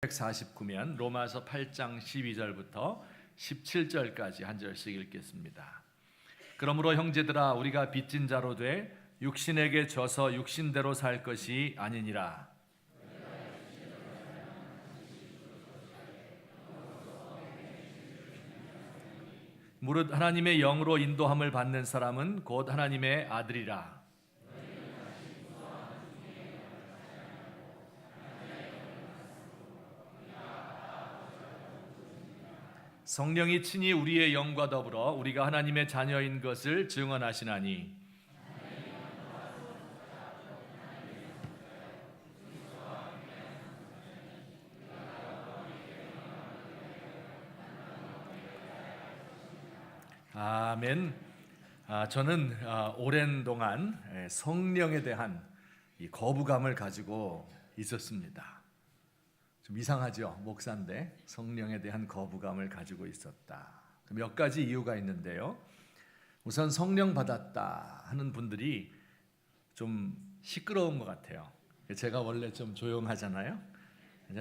149면 로마서 8장 12절부터 17절까지 한 절씩 읽겠습니다. 그러므로 형제들아 우리가 빚진 자로 돼 육신에게 져서 육신대로 살 것이 아니니라. 무릇 하나님의 영으로 인도함을 받는 사람은 곧 하나님의 아들이라. 성령이 친히 우리의 영과 더불어 우리가 하나님의 자녀인 것을 증언하시나니 아멘. 저는 오랜 동안 성령에 대한 이 거부감을 가지고 있었습니다. 좀 이상하죠? 목사인데 성령에 대한 거부감을 가지고 있었다. 몇 가지 이유가 있는데요. 우선 성령 받았다 하는 분들이 좀 시끄러운 것 같아요. 제가 원래 좀 조용하잖아요.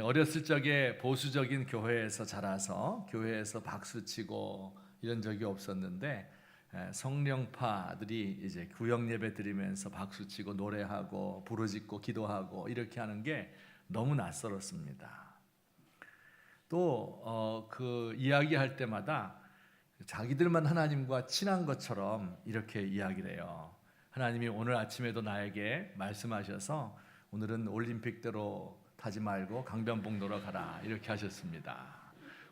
어렸을 적에 보수적인 교회에서 자라서 교회에서 박수치고 이런 적이 없었는데 성령파들이 이제 구역 예배 드리면서 박수치고 노래하고 부르짖고 기도하고 이렇게 하는 게 너무 낯설었습니다. 또 그 이야기할 때마다 자기들만 하나님과 친한 것처럼 이렇게 이야기를 해요. 하나님이 오늘 아침에도 나에게 말씀하셔서 오늘은 올림픽대로 타지 말고 강변북로로 가라 이렇게 하셨습니다.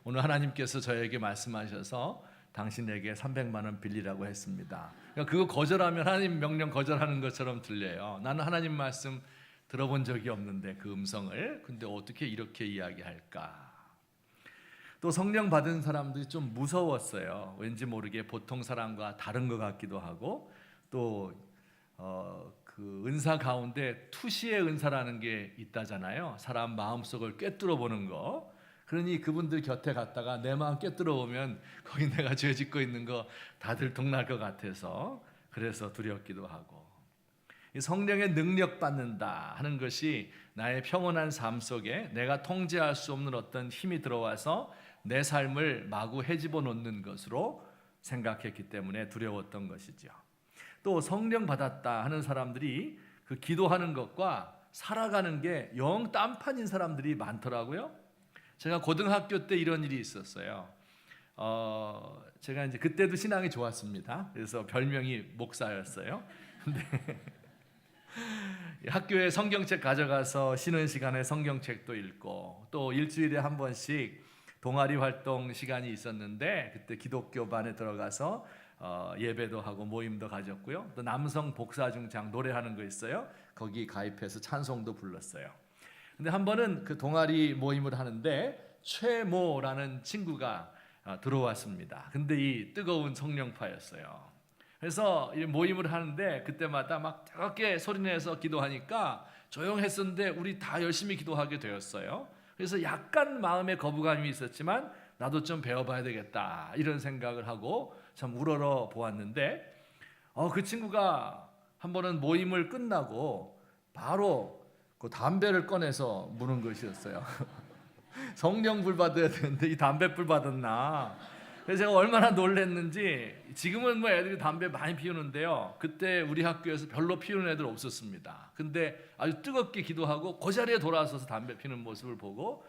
오늘 하나님께서 저에게 말씀하셔서 당신에게 300만 원 빌리라고 했습니다. 그러니까 그거 거절하면 하나님 명령 거절하는 것처럼 들려요. 나는 하나님 말씀 들어본 적이 없는데 그 음성을 근데 어떻게 이렇게 이야기할까? 또 성령 받은 사람들이 좀 무서웠어요. 왠지 모르게 보통 사람과 다른 것 같기도 하고 또 그 은사 가운데 투시의 은사라는 게 있다잖아요. 사람 마음속을 꿰뚫어 보는 거. 그러니 그분들 곁에 갔다가 내 마음 꿰뚫어 보면 거기 내가 죄 짓고 있는 거 다 들통날 것 같아서 그래서 두렵기도 하고. 성령의 능력 받는다 하는 것이 나의 평온한 삶 속에 내가 통제할 수 없는 어떤 힘이 들어와서 내 삶을 마구 헤집어 놓는 것으로 생각했기 때문에 두려웠던 것이죠. 또 성령 받았다 하는 사람들이 그 기도하는 것과 살아가는 게 영 딴판인 사람들이 많더라고요. 제가 고등학교 때 이런 일이 있었어요. 제가 이제 그때도 신앙이 좋았습니다. 그래서 별명이 목사였어요. 근데 학교에 성경책 가져가서 쉬는 시간에 성경책도 읽고 또 일주일에 한 번씩 동아리 활동 시간이 있었는데 그때 기독교 반에 들어가서 예배도 하고 모임도 가졌고요. 또 남성 복사중장 노래하는 거 있어요. 거기 가입해서 찬송도 불렀어요. 근데 한 번은 그 동아리 모임을 하는데 최모라는 친구가 들어왔습니다. 근데 이 뜨거운 성령파였어요. 그래서 모임을 하는데 그때마다 막 뜨겁게 소리내서 기도하니까 조용했었는데 우리 다 열심히 기도하게 되었어요. 그래서 약간 마음에 거부감이 있었지만 나도 좀 배워봐야 되겠다 이런 생각을 하고 참 우러러 보았는데 그 친구가 한 번은 모임을 끝나고 바로 그 담배를 꺼내서 무는 것이었어요. 성령불 받아야 되는데 이 담배불 받았나. 그래서 제가 얼마나 놀랐는지 지금은 뭐 애들이 담배 많이 피우는데요. 그때 우리 학교에서 별로 피우는 애들 없었습니다. 근데 아주 뜨겁게 기도하고 그 자리에 돌아서서 담배 피우는 모습을 보고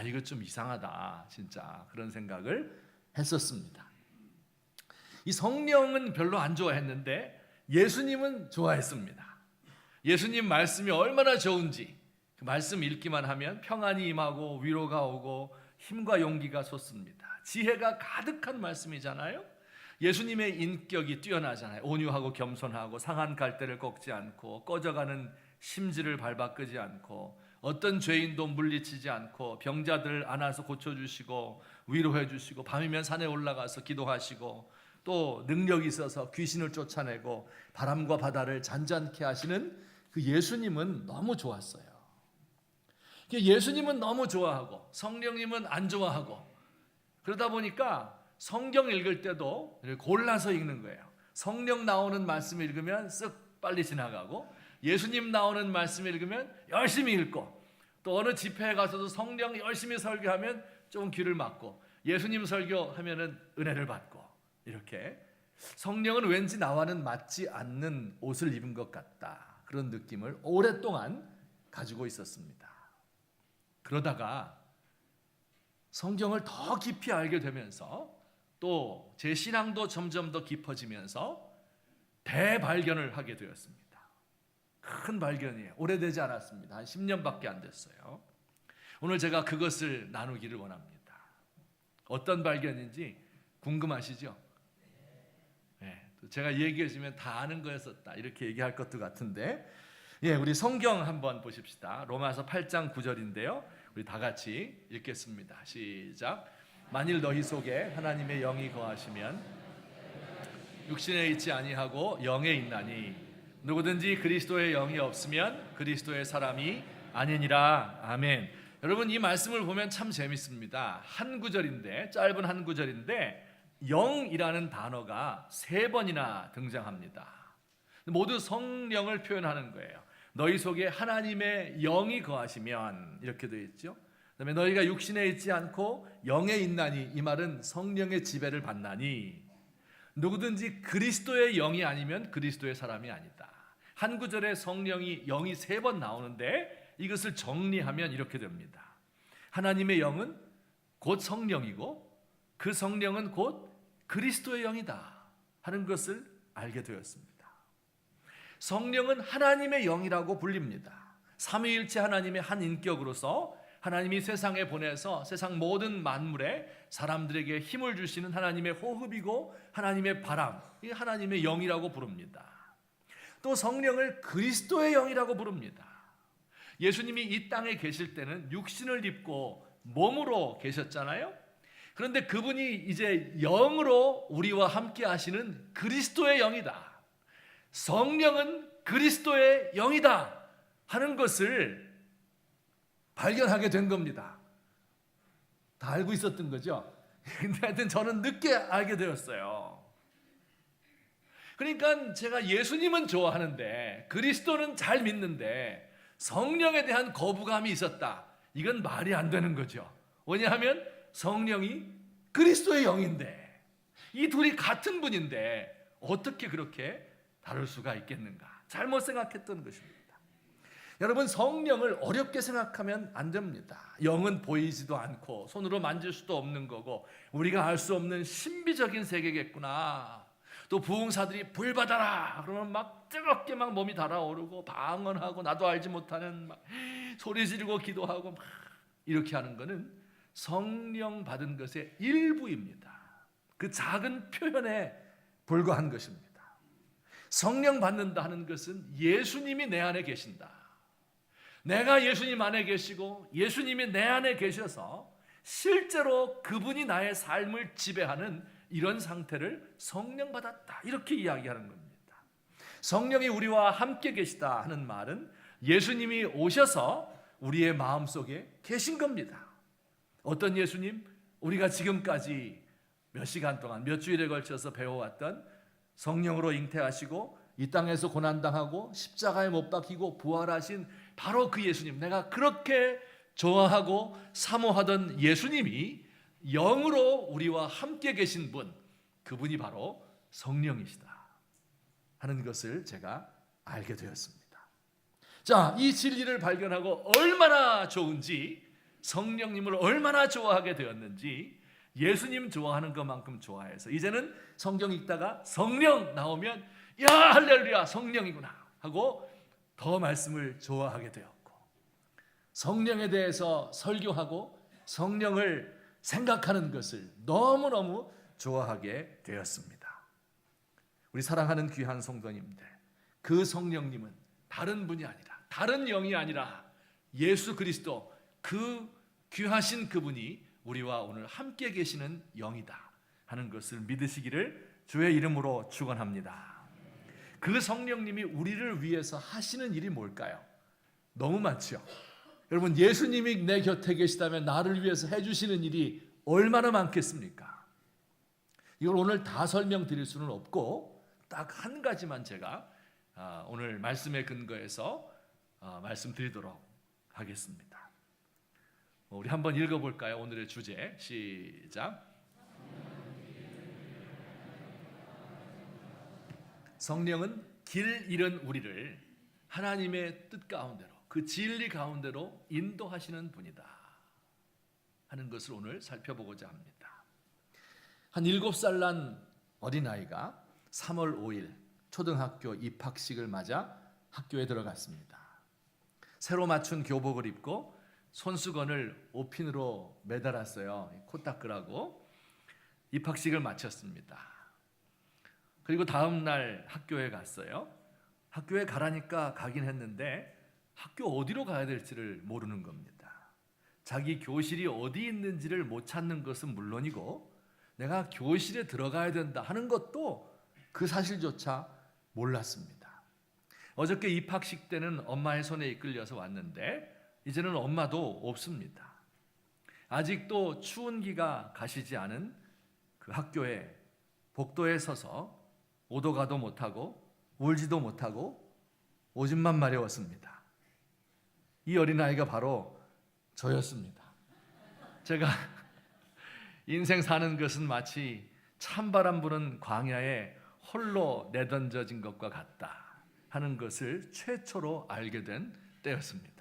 이거 좀 이상하다 진짜 그런 생각을 했었습니다. 이 성령은 별로 안 좋아했는데 예수님은 좋아했습니다. 예수님 말씀이 얼마나 좋은지 그 말씀 읽기만 하면 평안이 임하고 위로가 오고 힘과 용기가 솟습니다. 지혜가 가득한 말씀이잖아요. 예수님의 인격이 뛰어나잖아요. 온유하고 겸손하고 상한 갈대를 꺾지 않고 꺼져가는 심지를 밟아 끄지 않고 어떤 죄인도 물리치지 않고 병자들을 안아서 고쳐주시고 위로해 주시고 밤이면 산에 올라가서 기도하시고 또 능력이 있어서 귀신을 쫓아내고 바람과 바다를 잔잔케 하시는 그 예수님은 너무 좋았어요. 예수님은 너무 좋아하고 성령님은 안 좋아하고 그러다 보니까 성경 읽을 때도 골라서 읽는 거예요. 성령 나오는 말씀 읽으면 쓱 빨리 지나가고 예수님 나오는 말씀 읽으면 열심히 읽고 또 어느 집회에 가서도 성령 열심히 설교하면 좀 귀를 막고 예수님 설교하면은 은혜를 받고 이렇게 성령은 왠지 나와는 맞지 않는 옷을 입은 것 같다. 그런 느낌을 오랫동안 가지고 있었습니다. 그러다가 성경을 더 깊이 알게 되면서 또 제 신앙도 점점 더 깊어지면서 대발견을 하게 되었습니다. 큰 발견이에요. 오래되지 않았습니다. 한 10년밖에 안 됐어요. 오늘 제가 그것을 나누기를 원합니다. 어떤 발견인지 궁금하시죠? 네, 제가 얘기해 주면 다 아는 거였었다 이렇게 얘기할 것도 같은데, 우리 성경 한번 보십시다. 로마서 8장 9절인데요. 우리 다 같이 읽겠습니다. 시작. 만일 너희 속에 하나님의 영이 거하시면 육신에 있지 아니하고 영에 있나니 누구든지 그리스도의 영이 없으면 그리스도의 사람이 아니니라. 아멘. 여러분, 이 말씀을 보면 참 재밌습니다. 한 구절인데, 짧은 한 구절인데 영이라는 단어가 3번이나 등장합니다. 모두 성령을 표현하는 거예요. 너희 속에 하나님의 영이 거하시면 이렇게 되어 있죠. 그다음에 너희가 육신에 있지 않고 영에 있나니, 이 말은 성령의 지배를 받나니 누구든지 그리스도의 영이 아니면 그리스도의 사람이 아니다. 한 구절에 성령이 영이 3번 나오는데 이것을 정리하면 이렇게 됩니다. 하나님의 영은 곧 성령이고 그 성령은 곧 그리스도의 영이다 하는 것을 알게 되었습니다. 성령은 하나님의 영이라고 불립니다. 삼위일체 하나님의 한 인격으로서 하나님이 세상에 보내서 세상 모든 만물에 사람들에게 힘을 주시는 하나님의 호흡이고 하나님의 바람, 이 하나님의 영이라고 부릅니다. 또 성령을 그리스도의 영이라고 부릅니다. 예수님이 이 땅에 계실 때는 육신을 입고 몸으로 계셨잖아요. 그런데 그분이 이제 영으로 우리와 함께 하시는 그리스도의 영이다. 성령은 그리스도의 영이다 하는 것을 발견하게 된 겁니다. 다 알고 있었던 거죠. 근데 하여튼 저는 늦게 알게 되었어요. 그러니까 제가 예수님은 좋아하는데 그리스도는 잘 믿는데 성령에 대한 거부감이 있었다. 이건 말이 안 되는 거죠. 왜냐하면 성령이 그리스도의 영인데 이 둘이 같은 분인데 어떻게 그렇게 다를 수가 있겠는가? 잘못 생각했던 것입니다. 여러분, 성령을 어렵게 생각하면 안 됩니다. 영은 보이지도 않고 손으로 만질 수도 없는 거고 우리가 알 수 없는 신비적인 세계겠구나. 또 부흥사들이 불 받아라 그러면 막 뜨겁게 막 몸이 달아오르고 방언하고 나도 알지 못하는 막 소리 지르고 기도하고 막 이렇게 하는 거는 성령 받은 것의 일부입니다. 그 작은 표현에 불과한 것입니다. 성령 받는다 하는 것은 예수님이 내 안에 계신다. 내가 예수님 안에 계시고 예수님이 내 안에 계셔서 실제로 그분이 나의 삶을 지배하는 이런 상태를 성령 받았다 이렇게 이야기하는 겁니다. 성령이 우리와 함께 계시다 하는 말은 예수님이 오셔서 우리의 마음속에 계신 겁니다. 어떤 예수님? 우리가 지금까지 몇 시간 동안 몇 주일에 걸쳐서 배워왔던 성령으로 잉태하시고 이 땅에서 고난당하고 십자가에 못 박히고 부활하신 바로 그 예수님, 내가 그렇게 좋아하고 사모하던 예수님이 영으로 우리와 함께 계신 분, 그분이 바로 성령이시다 하는 것을 제가 알게 되었습니다. 자, 이 진리를 발견하고 얼마나 좋은지, 성령님을 얼마나 좋아하게 되었는지, 예수님 좋아하는 것만큼 좋아해서 이제는 성경 읽다가 성령 나오면 야, 할렐루야, 성령이구나 하고 더 말씀을 좋아하게 되었고, 성령에 대해서 설교하고 성령을 생각하는 것을 너무너무 좋아하게 되었습니다. 우리 사랑하는 귀한 성도님들, 그 성령님은 다른 분이 아니라, 다른 영이 아니라 예수 그리스도, 그 귀하신 그분이 우리와 오늘 함께 계시는 영이다 하는 것을 믿으시기를 주의 이름으로 축원합니다. 그 성령님이 우리를 위해서 하시는 일이 뭘까요? 너무 많죠. 여러분, 예수님이 내 곁에 계시다면 나를 위해서 해주시는 일이 얼마나 많겠습니까? 이걸 오늘 다 설명드릴 수는 없고 딱 한 가지만 제가 오늘 말씀에 근거해서 말씀드리도록 하겠습니다. 우리 한번 읽어볼까요? 오늘의 주제 시작. 성령은 길 잃은 우리를 하나님의 뜻 가운데로, 그 진리 가운데로 인도하시는 분이다 하는 것을 오늘 살펴보고자 합니다. 한 7살 난 어린아이가 3월 5일 초등학교 입학식을 맞아 학교에 들어갔습니다. 새로 맞춘 교복을 입고 손수건을 옷핀으로 매달았어요. 코 닦으라고. 입학식을 마쳤습니다. 그리고 다음 날 학교에 갔어요. 학교에 가라니까 가긴 했는데 학교 어디로 가야 될지를 모르는 겁니다. 자기 교실이 어디 있는지를 못 찾는 것은 물론이고 내가 교실에 들어가야 된다 하는 것도 그 사실조차 몰랐습니다. 어저께 입학식 때는 엄마의 손에 이끌려서 왔는데 이제는 엄마도 없습니다. 아직도 추운기가 가시지 않은 그 학교에 복도에 서서 오도 가도 못하고 울지도 못하고 오줌만 마려웠습니다. 이 어린아이가 바로 저였습니다. 제가 인생 사는 것은 마치 찬바람 부는 광야에 홀로 내던져진 것과 같다 하는 것을 최초로 알게 된 때였습니다.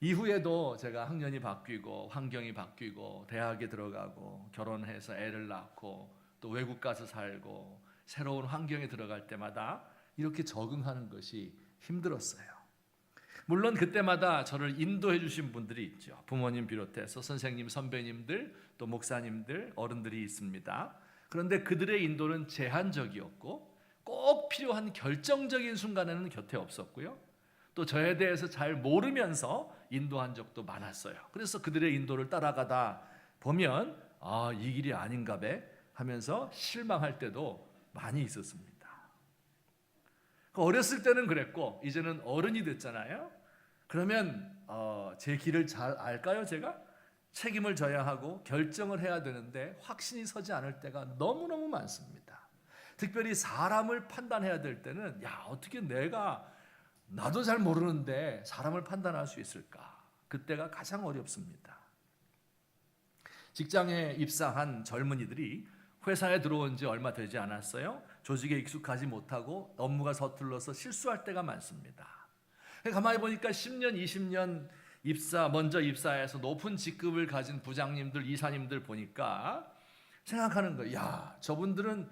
이후에도 제가 학년이 바뀌고 환경이 바뀌고 대학에 들어가고 결혼해서 애를 낳고 또 외국 가서 살고 새로운 환경에 들어갈 때마다 이렇게 적응하는 것이 힘들었어요. 물론 그때마다 저를 인도해 주신 분들이 있죠. 부모님 비롯해서 선생님, 선배님들, 또 목사님들, 어른들이 있습니다. 그런데 그들의 인도는 제한적이었고 꼭 필요한 결정적인 순간에는 곁에 없었고요. 또 저에 대해서 잘 모르면서 인도한 적도 많았어요. 그래서 그들의 인도를 따라가다 보면 이 길이 아닌가 배 하면서 실망할 때도 많이 있었습니다. 어렸을 때는 그랬고 이제는 어른이 됐잖아요. 그러면 제 길을 잘 알까요? 제가 책임을 져야 하고 결정을 해야 되는데 확신이 서지 않을 때가 너무너무 많습니다. 특별히 사람을 판단해야 될 때는 어떻게 나도 잘 모르는데 사람을 판단할 수 있을까? 그때가 가장 어렵습니다. 직장에 입사한 젊은이들이 회사에 들어온 지 얼마 되지 않았어요. 조직에 익숙하지 못하고 업무가 서툴러서 실수할 때가 많습니다. 가만히 보니까 10년, 20년 먼저 입사해서 높은 직급을 가진 부장님들, 이사님들 보니까 생각하는 거예요. 저분들은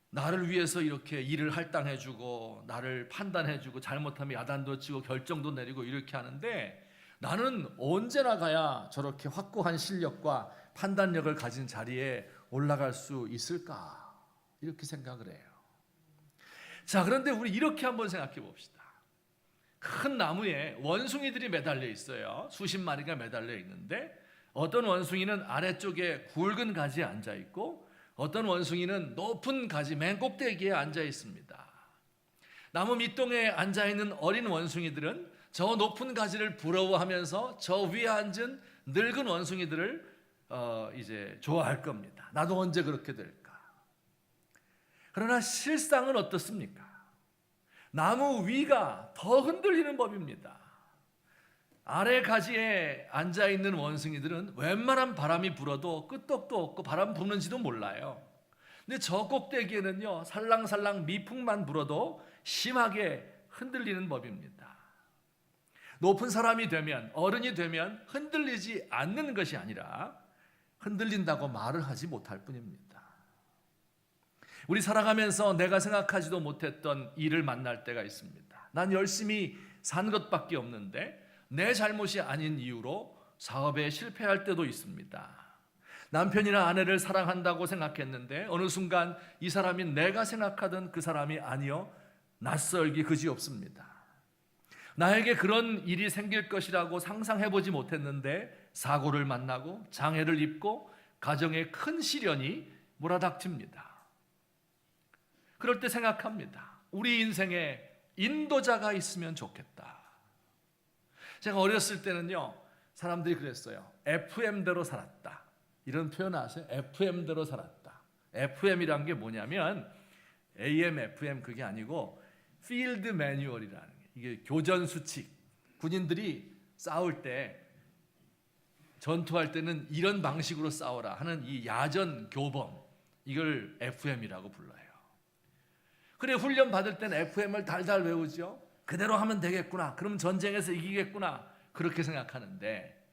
나를 위해서 이렇게 일을 할당해주고 나를 판단해주고 잘못하면 야단도 치고 결정도 내리고 이렇게 하는데 나는 언제나 가야 저렇게 확고한 실력과 판단력을 가진 자리에 올라갈 수 있을까? 이렇게 생각을 해요. 자, 그런데 우리 이렇게 한번 생각해 봅시다. 큰 나무에 원숭이들이 매달려 있어요. 수십 마리가 매달려 있는데 어떤 원숭이는 아래쪽에 굵은 가지에 앉아 있고 어떤 원숭이는 높은 가지 맨 꼭대기에 앉아 있습니다. 나무 밑동에 앉아 있는 어린 원숭이들은 저 높은 가지를 부러워하면서 저 위에 앉은 늙은 원숭이들을 이제 좋아할 겁니다. 나도 언제 그렇게 될까? 그러나 실상은 어떻습니까? 나무 위가 더 흔들리는 법입니다. 아래 가지에 앉아 있는 원숭이들은 웬만한 바람이 불어도 끄떡도 없고 바람 부는지도 몰라요. 근데 저 꼭대기에는요, 살랑살랑 미풍만 불어도 심하게 흔들리는 법입니다. 높은 사람이 되면, 어른이 되면 흔들리지 않는 것이 아니라 흔들린다고 말을 하지 못할 뿐입니다. 우리 살아가면서 내가 생각하지도 못했던 일을 만날 때가 있습니다. 난 열심히 산 것밖에 없는데 내 잘못이 아닌 이유로 사업에 실패할 때도 있습니다. 남편이나 아내를 사랑한다고 생각했는데 어느 순간 이 사람이 내가 생각하던 그 사람이 아니요, 낯설기 그지없습니다. 나에게 그런 일이 생길 것이라고 상상해보지 못했는데 사고를 만나고 장애를 입고 가정에 큰 시련이 몰아닥칩니다. 그럴 때 생각합니다. 우리 인생에 인도자가 있으면 좋겠다. 제가 어렸을 때는요, 사람들이 그랬어요. FM대로 살았다. 이런 표현 아세요? FM대로 살았다. FM이란 게 뭐냐면 AM, FM 그게 아니고 필드 매뉴얼이라는 게, 이게 교전 수칙. 군인들이 싸울 때 전투할 때는 이런 방식으로 싸워라 하는 이 야전 교범, 이걸 FM이라고 불러요. 그래, 훈련 받을 땐 FM을 달달 외우죠. 그대로 하면 되겠구나, 그럼 전쟁에서 이기겠구나, 그렇게 생각하는데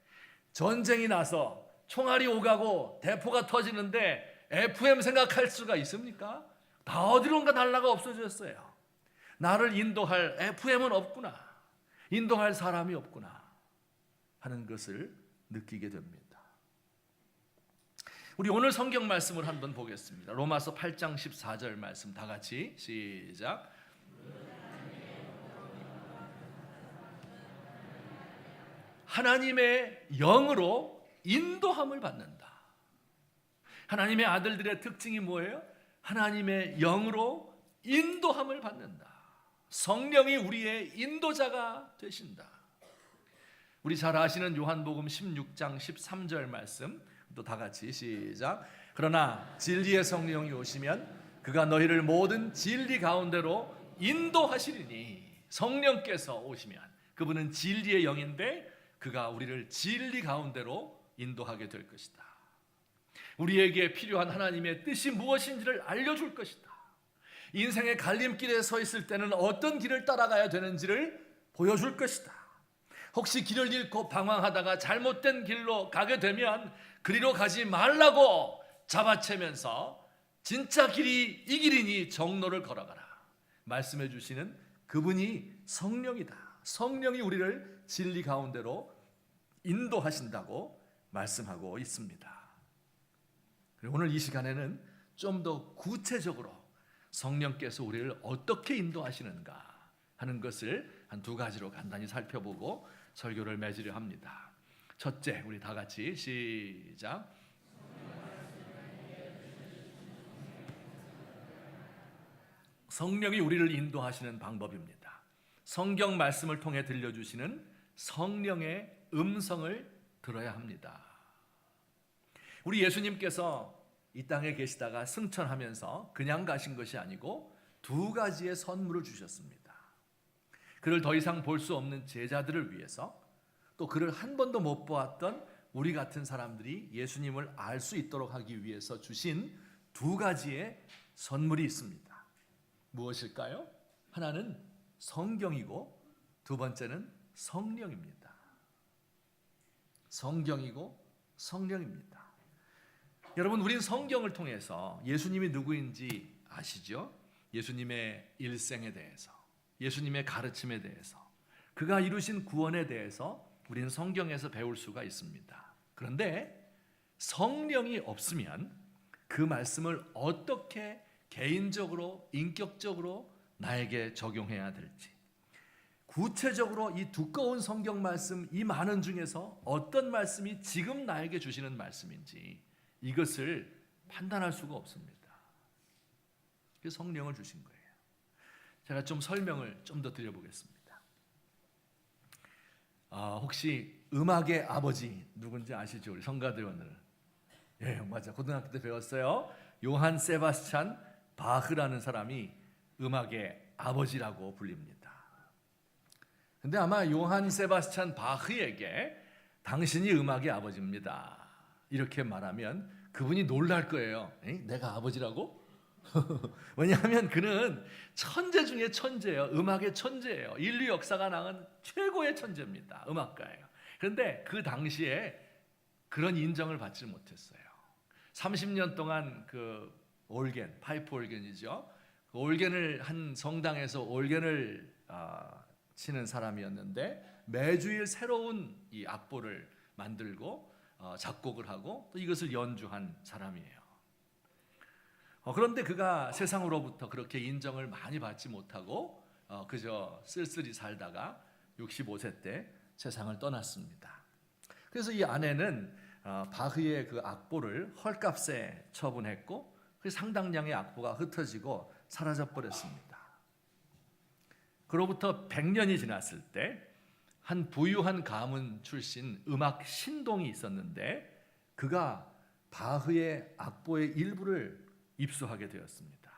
전쟁이 나서 총알이 오가고 대포가 터지는데 FM 생각할 수가 있습니까? 다 어디론가 날라가 없어졌어요. 나를 인도할 FM은 없구나, 인도할 사람이 없구나 하는 것을 느끼게 됩니다. 우리 오늘 성경 말씀을 한번 보겠습니다. 로마서 8장 14절 말씀 다 같이 시작. 하나님의 영으로 인도함을 받는다. 하나님의 아들들의 특징이 뭐예요? 하나님의 영으로 인도함을 받는다. 성령이 우리의 인도자가 되신다. 우리 잘 아시는 요한복음 16장 13절 말씀 또 다 같이 시작. 그러나 진리의 성령이 오시면 그가 너희를 모든 진리 가운데로 인도하시리니. 성령께서 오시면 그분은 진리의 영인데 그가 우리를 진리 가운데로 인도하게 될 것이다. 우리에게 필요한 하나님의 뜻이 무엇인지를 알려줄 것이다. 인생의 갈림길에 서 있을 때는 어떤 길을 따라가야 되는지를 보여줄 것이다. 혹시 길을 잃고 방황하다가 잘못된 길로 가게 되면 그리로 가지 말라고 잡아채면서 진짜 길이 이 길이니 정로를 걸어가라 말씀해 주시는 그분이 성령이다. 성령이 우리를 진리 가운데로 인도하신다고 말씀하고 있습니다. 오늘 이 시간에는 좀 더 구체적으로 성령께서 우리를 어떻게 인도하시는가 하는 것을 한 두 가지로 간단히 살펴보고 설교를 맺으려 합니다. 첫째, 우리 다 같이 시작. 성령이 우리를 인도하시는 방법입니다. 성경 말씀을 통해 들려주시는 성령의 음성을 들어야 합니다. 우리 예수님께서 이 땅에 계시다가 승천하면서 그냥 가신 것이 아니고 두 가지의 선물을 주셨습니다. 그를 더 이상 볼 수 없는 제자들을 위해서, 또 그를 한 번도 못 보았던 우리 같은 사람들이 예수님을 알 수 있도록 하기 위해서 주신 두 가지의 선물이 있습니다. 무엇일까요? 하나는 성경이고 두 번째는 성령입니다. 성경이고 성령입니다. 여러분, 우린 성경을 통해서 예수님이 누구인지 아시죠? 예수님의 일생에 대해서, 예수님의 가르침에 대해서, 그가 이루신 구원에 대해서 우리는 성경에서 배울 수가 있습니다. 그런데 성령이 없으면 그 말씀을 어떻게 개인적으로, 인격적으로 나에게 적용해야 될지, 구체적으로 이 두꺼운 성경 말씀, 이 많은 중에서 어떤 말씀이 지금 나에게 주시는 말씀인지 이것을 판단할 수가 없습니다. 그래서 성령을 주신 거예요. 제가 좀 설명을 좀 더 드려보겠습니다. 혹시 음악의 아버지 누군지 아시죠? 우리 성가대원들. 예, 맞아. 고등학교 때 배웠어요. 요한 세바스찬 바흐라는 사람이 음악의 아버지라고 불립니다. 근데 아마 요한 세바스찬 바흐에게 당신이 음악의 아버지입니다 이렇게 말하면 그분이 놀랄 거예요. 내가 아버지라고? 왜냐하면 그는 천재 중에 천재예요. 음악의 천재예요. 인류 역사가 낳은 최고의 천재입니다. 음악가예요. 그런데 그 당시에 그런 인정을 받지 못했어요. 30년 동안 그 올겐, 파이프 올겐이죠. 그 올겐을 한 성당에서 올겐을 치는 사람이었는데 매주일 새로운 이 악보를 만들고 작곡을 하고 또 이것을 연주한 사람이에요. 그런데 그가 세상으로부터 그렇게 인정을 많이 받지 못하고 그저 쓸쓸히 살다가 65세 때 세상을 떠났습니다. 그래서 이 아내는 바흐의 그 악보를 헐값에 처분했고 그 상당량의 악보가 흩어지고 사라져 버렸습니다. 그로부터 100년이 지났을 때 한 부유한 가문 출신 음악 신동이 있었는데 그가 바흐의 악보의 일부를 입수하게 되었습니다.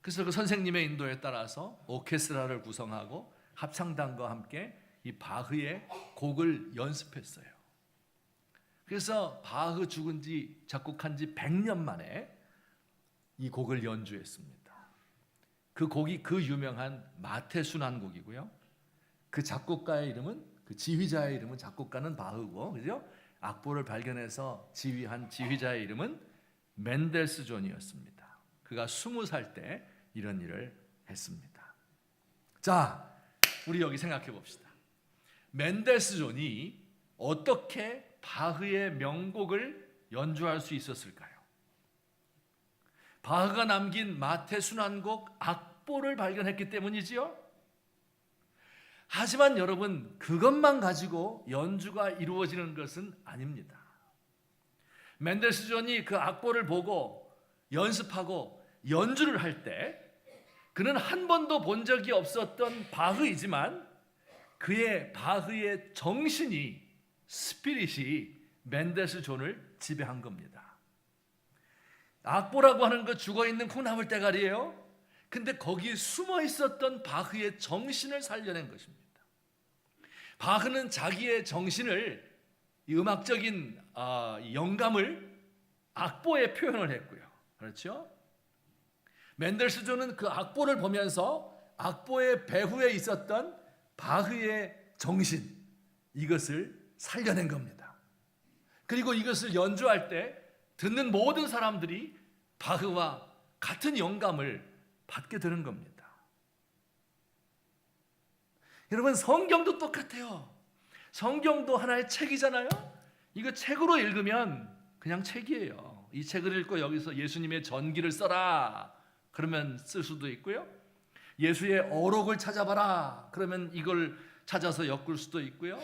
그래서 그 선생님의 인도에 따라서 오케스트라를 구성하고 합창단과 함께 이 바흐의 곡을 연습했어요. 그래서 바흐 죽은 지 작곡한 지 100년 만에 이 곡을 연주했습니다. 그 곡이 그 유명한 마태순환곡이고요. 그 작곡가의 이름은, 그 지휘자의 이름은, 작곡가는 바흐고, 그죠? 악보를 발견해서 지휘한 지휘자의 이름은 멘델스존이었습니다. 그가 20살 때 이런 일을 했습니다. 자, 우리 여기 생각해 봅시다. 멘델스존이 어떻게 바흐의 명곡을 연주할 수 있었을까요? 바흐가 남긴 마태순환곡 악보를 발견했기 때문이지요. 하지만 여러분, 그것만 가지고 연주가 이루어지는 것은 아닙니다. 멘델스존이 그 악보를 보고 연습하고 연주를 할 때 그는 한 번도 본 적이 없었던 바흐이지만 그의 바흐의 정신이, 스피릿이 멘델스존을 지배한 겁니다. 악보라고 하는 거 죽어있는 콩나물 대가리예요. 근데 거기에 숨어 있었던 바흐의 정신을 살려낸 것입니다. 바흐는 자기의 정신을, 이 음악적인 영감을 악보에 표현을 했고요. 그렇죠? 멘델스존은 그 악보를 보면서 악보의 배후에 있었던 바흐의 정신, 이것을 살려낸 겁니다. 그리고 이것을 연주할 때 듣는 모든 사람들이 바흐와 같은 영감을 받게 되는 겁니다. 여러분, 성경도 똑같아요. 성경도 하나의 책이잖아요. 이거 책으로 읽으면 그냥 책이에요. 이 책을 읽고 여기서 예수님의 전기를 써라 그러면 쓸 수도 있고요. 예수의 어록을 찾아봐라 그러면 이걸 찾아서 엮을 수도 있고요.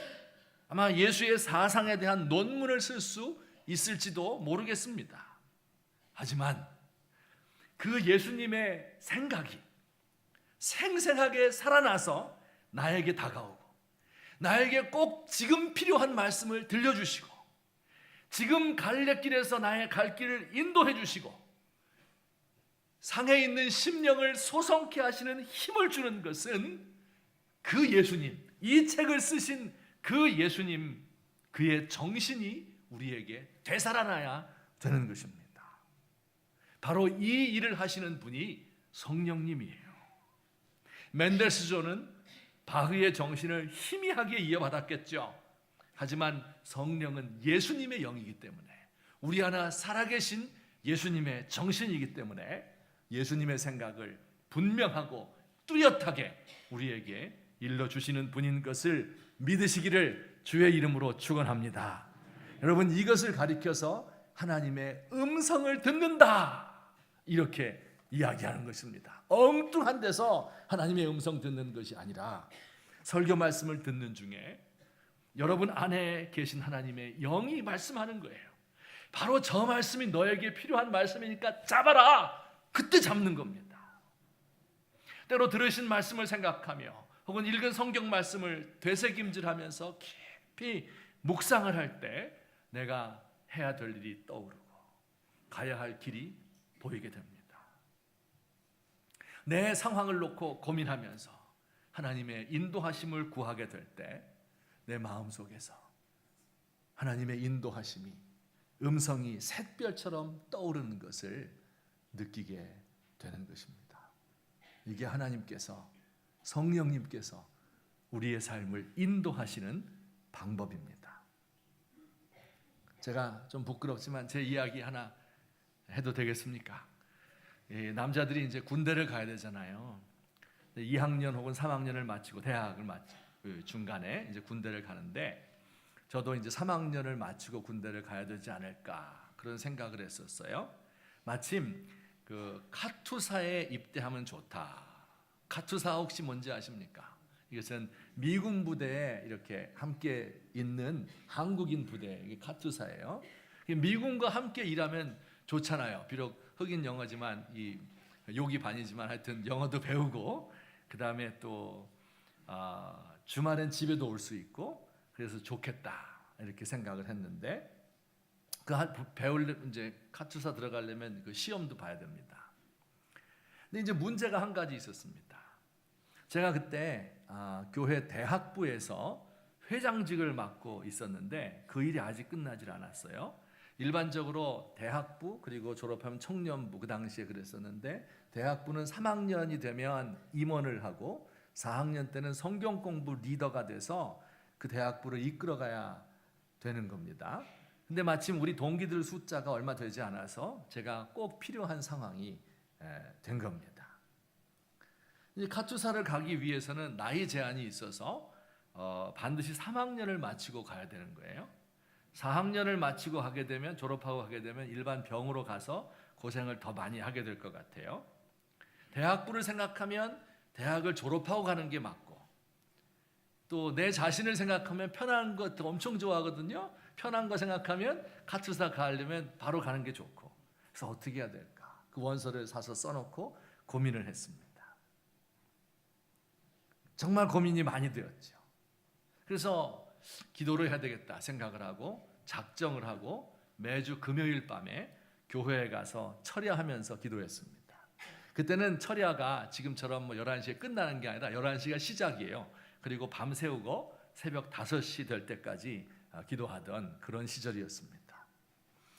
아마 예수의 사상에 대한 논문을 쓸 수 있을지도 모르겠습니다. 하지만 그 예수님의 생각이 생생하게 살아나서 나에게 다가오고 나에게 꼭 지금 필요한 말씀을 들려주시고 지금 갈래길에서 나의 갈 길을 인도해 주시고 상해 있는 심령을 소성케 하시는 힘을 주는 것은 그 예수님, 이 책을 쓰신 그 예수님, 그의 정신이 우리에게 되살아나야 되는 것입니다. 바로 이 일을 하시는 분이 성령님이에요. 멘델스존은 바흐의 정신을 희미하게 이어받았겠죠. 하지만 성령은 예수님의 영이기 때문에, 우리 안에 살아계신 예수님의 정신이기 때문에 예수님의 생각을 분명하고 뚜렷하게 우리에게 일러주시는 분인 것을 믿으시기를 주의 이름으로 축원합니다. 여러분, 이것을 가리켜서 하나님의 음성을 듣는다 이렇게 이야기하는 것입니다. 엉뚱한 데서 하나님의 음성 듣는 것이 아니라 설교 말씀을 듣는 중에 여러분 안에 계신 하나님의 영이 말씀하는 거예요. 바로 저 말씀이 너에게 필요한 말씀이니까 잡아라. 그때 잡는 겁니다. 때로 들으신 말씀을 생각하며 혹은 읽은 성경 말씀을 되새김질하면서 깊이 묵상을 할 때 내가 해야 될 일이 떠오르고 가야 할 길이 보이게 됩니다. 내 상황을 놓고 고민하면서 하나님의 인도하심을 구하게 될 때 내 마음속에서 하나님의 인도하심이, 음성이 샛별처럼 떠오르는 것을 느끼게 되는 것입니다. 이게 하나님께서, 성령님께서 우리의 삶을 인도하시는 방법입니다. 제가 좀 부끄럽지만 제 이야기 하나 해도 되겠습니까? 남자들이 이제 군대를 가야 되잖아요. 2학년 혹은 3학년을 마치고 대학을 마치고 중간에 이제 군대를 가는데 저도 이제 3학년을 마치고 군대를 가야 되지 않을까 그런 생각을 했었어요. 마침 그 카투사에 입대하면 좋다. 카투사 혹시 뭔지 아십니까? 이것은 미군 부대에 이렇게 함께 있는 한국인 부대, 이게 카투사예요. 미군과 함께 일하면 좋잖아요. 비록 흑인 영어지만 이 욕이 반이지만 하여튼 영어도 배우고 그 다음에 또 주말엔 집에도 올 수 있고 그래서 좋겠다 이렇게 생각을 했는데 그 이제 카투사 들어가려면 그 시험도 봐야 됩니다. 근데 이제 문제가 한 가지 있었습니다. 제가 그때 교회 대학부에서 회장직을 맡고 있었는데 그 일이 아직 끝나질 않았어요. 일반적으로 대학부 그리고 졸업하면 청년부, 그 당시에 그랬었는데 대학부는 3학년이 되면 임원을 하고 4학년 때는 성경 공부 리더가 돼서 그 대학부를 이끌어가야 되는 겁니다. 근데 마침 우리 동기들 숫자가 얼마 되지 않아서 제가 꼭 필요한 상황이 된 겁니다. 이제 카투사를 가기 위해서는 나이 제한이 있어서 반드시 3학년을 마치고 가야 되는 거예요. 4학년을 마치고 하게 되면, 졸업하고 하게 되면 일반 병으로 가서 고생을 더 많이 하게 될 것 같아요. 대학부를 생각하면 대학을 졸업하고 가는 게 맞고, 또 내 자신을 생각하면 편한 것 엄청 좋아하거든요. 편한 거 생각하면 카투사 가려면 바로 가는 게 좋고, 그래서 어떻게 해야 될까? 그 원서를 사서 써놓고 고민을 했습니다. 정말 고민이 많이 되었죠. 그래서 기도를 해야 되겠다 생각을 하고 작정을 하고 매주 금요일 밤에 교회에 가서 철야하면서 기도했습니다. 그때는 철야가 지금처럼 11시에 끝나는 게 아니라 11시가 시작이에요. 그리고 밤새우고 새벽 5시 될 때까지 기도하던 그런 시절이었습니다.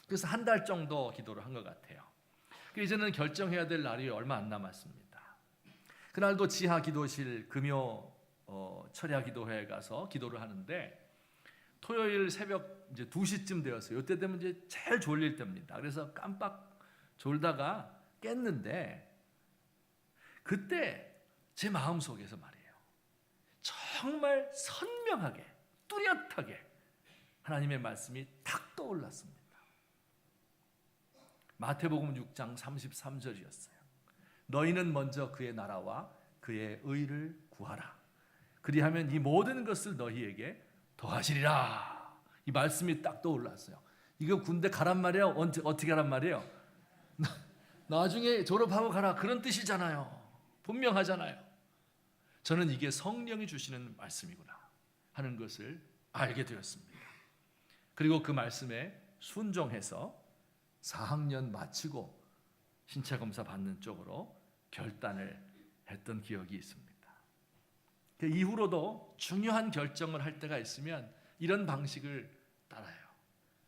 그래서 한 달 정도 기도를 한 것 같아요. 이제는 결정해야 될 날이 얼마 안 남았습니다. 그날도 지하 기도실 금요 철야 기도회에 가서 기도를 하는데 토요일 새벽 이제 2시쯤 되었어요. 이때 되면 이제 제일 졸릴 때입니다. 그래서 깜빡 졸다가 깼는데 그때 제 마음속에서 말이에요, 정말 선명하게 뚜렷하게 하나님의 말씀이 탁 떠올랐습니다. 마태복음 6장 33절이었어요. 너희는 먼저 그의 나라와 그의 의를 구하라. 그리하면 이 모든 것을 너희에게 더하시리라. 이 말씀이 딱 떠올랐어요. 이거 군대 가란 말이야? 어떻게 가란 말이에요? 나중에 졸업하고 가라, 그런 뜻이잖아요. 분명하잖아요. 저는 이게 성령이 주시는 말씀이구나 하는 것을 알게 되었습니다. 그리고 그 말씀에 순종해서 4학년 마치고 신체 검사 받는 쪽으로 결단을 했던 기억이 있습니다. 그 이후로도 중요한 결정을 할 때가 있으면 이런 방식을 따라요.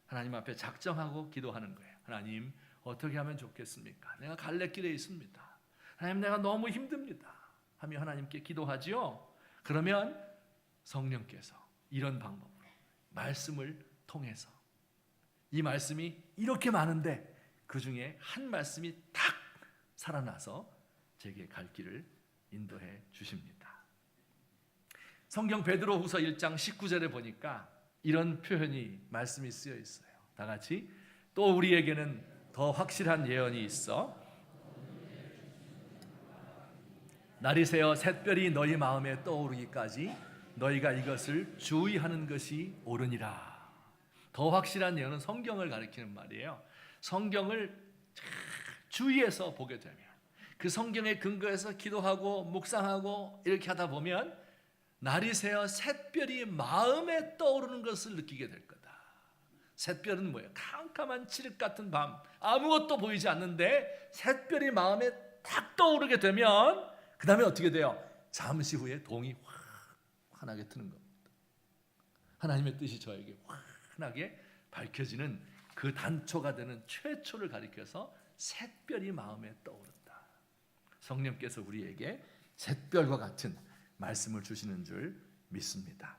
하나님 앞에 작정하고 기도하는 거예요. 하나님, 어떻게 하면 좋겠습니까? 내가 갈래길에 있습니다. 하나님, 내가 너무 힘듭니다 하며 하나님께 기도하지요. 그러면 성령께서 이런 방법으로 말씀을 통해서, 이 말씀이 이렇게 많은데 그 중에 한 말씀이 탁 살아나서 제게 갈 길을 인도해 주십니다. 성경 베드로후서 1장 19절에 보니까 이런 표현이, 말씀이 쓰여 있어요. 다 같이, 또 우리에게는 더 확실한 예언이 있어 날이 새어 샛별이 너희 마음에 떠오르기까지 너희가 이것을 주의하는 것이 옳으니라. 더 확실한 예언은 성경을 가리키는 말이에요. 성경을 주의해서 보게 되면, 그 성경에 근거해서 기도하고 묵상하고 이렇게 하다 보면 날이 새어 샛별이 마음에 떠오르는 것을 느끼게 될 거다. 샛별은 뭐예요? 캄캄한 칠흑 같은 밤, 아무것도 보이지 않는데 샛별이 마음에 탁 떠오르게 되면 그 다음에 어떻게 돼요? 잠시 후에 동이 환하게 트는 겁니다. 하나님의 뜻이 저에게 환하게 밝혀지는 그 단초가 되는 최초를 가리켜서 샛별이 마음에 떠오른다. 성령께서 우리에게 샛별과 같은 말씀을 주시는 줄 믿습니다.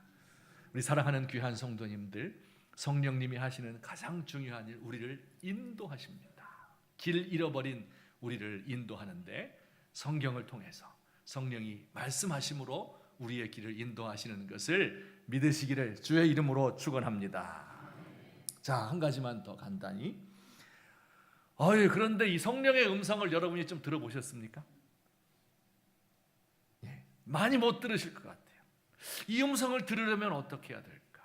우리 사랑하는 귀한 성도님들, 성령님이 하시는 가장 중요한 일, 우리를 인도하십니다. 길 잃어버린 우리를 인도하는데 성경을 통해서 성령이 말씀하심으로 우리의 길을 인도하시는 것을 믿으시기를 주의 이름으로 축원합니다. 자, 한 가지만 더 간단히. 그런데 이 성령의 음성을 여러분이 좀 들어보셨습니까? 많이 못 들으실 것 같아요. 이 음성을 들으려면 어떻게 해야 될까?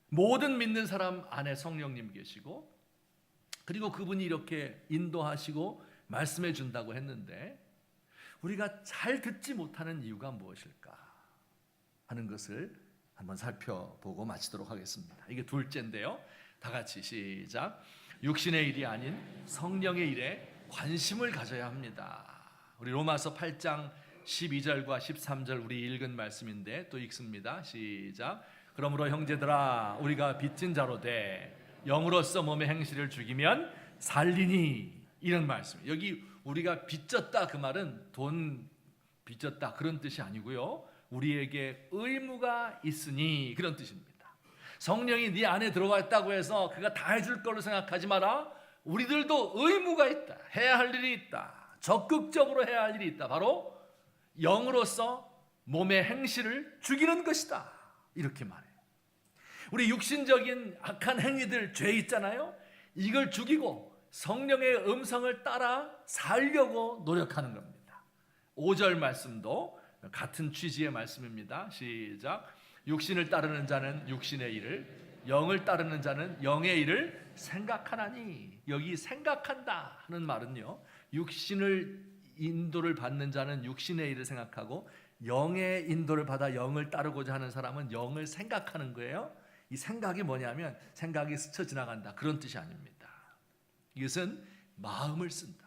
모든 믿는 사람 안에 성령님 계시고, 그리고 그분이 이렇게 인도하시고 말씀해 준다고 했는데 우리가 잘 듣지 못하는 이유가 무엇일까 하는 것을 한번 살펴보고 마치도록 하겠습니다. 이게 둘째인데요. 다 같이 시작. 육신의 일이 아닌 성령의 일에 관심을 가져야 합니다. 우리 로마서 8장 12절과 13절 우리 읽은 말씀인데 또 읽습니다. 시작. 그러므로 형제들아 우리가 빚진 자로 돼 영으로서 몸의 행실을 죽이면 살리니, 이런 말씀. 여기 우리가 빚졌다, 그 말은 돈 빚졌다 그런 뜻이 아니고요, 우리에게 의무가 있으니 그런 뜻입니다. 성령이 네 안에 들어가 있다고 해서 그가 다 해줄 거로 생각하지 마라. 우리들도 의무가 있다. 해야 할 일이 있다. 적극적으로 해야 할 일이 있다. 바로 영으로서 몸의 행실을 죽이는 것이다, 이렇게 말해요. 우리 육신적인 악한 행위들, 죄 있잖아요. 이걸 죽이고 성령의 음성을 따라 살려고 노력하는 겁니다. 5절 말씀도 같은 취지의 말씀입니다. 시작. 육신을 따르는 자는 육신의 일을, 영을 따르는 자는 영의 일을 생각하나니. 여기 생각한다 하는 말은요, 육신을 인도를 받는 자는 육신의 일을 생각하고 영의 인도를 받아 영을 따르고자 하는 사람은 영을 생각하는 거예요. 이 생각이 뭐냐면 생각이 스쳐 지나간다 그런 뜻이 아닙니다. 이것은 마음을 쓴다,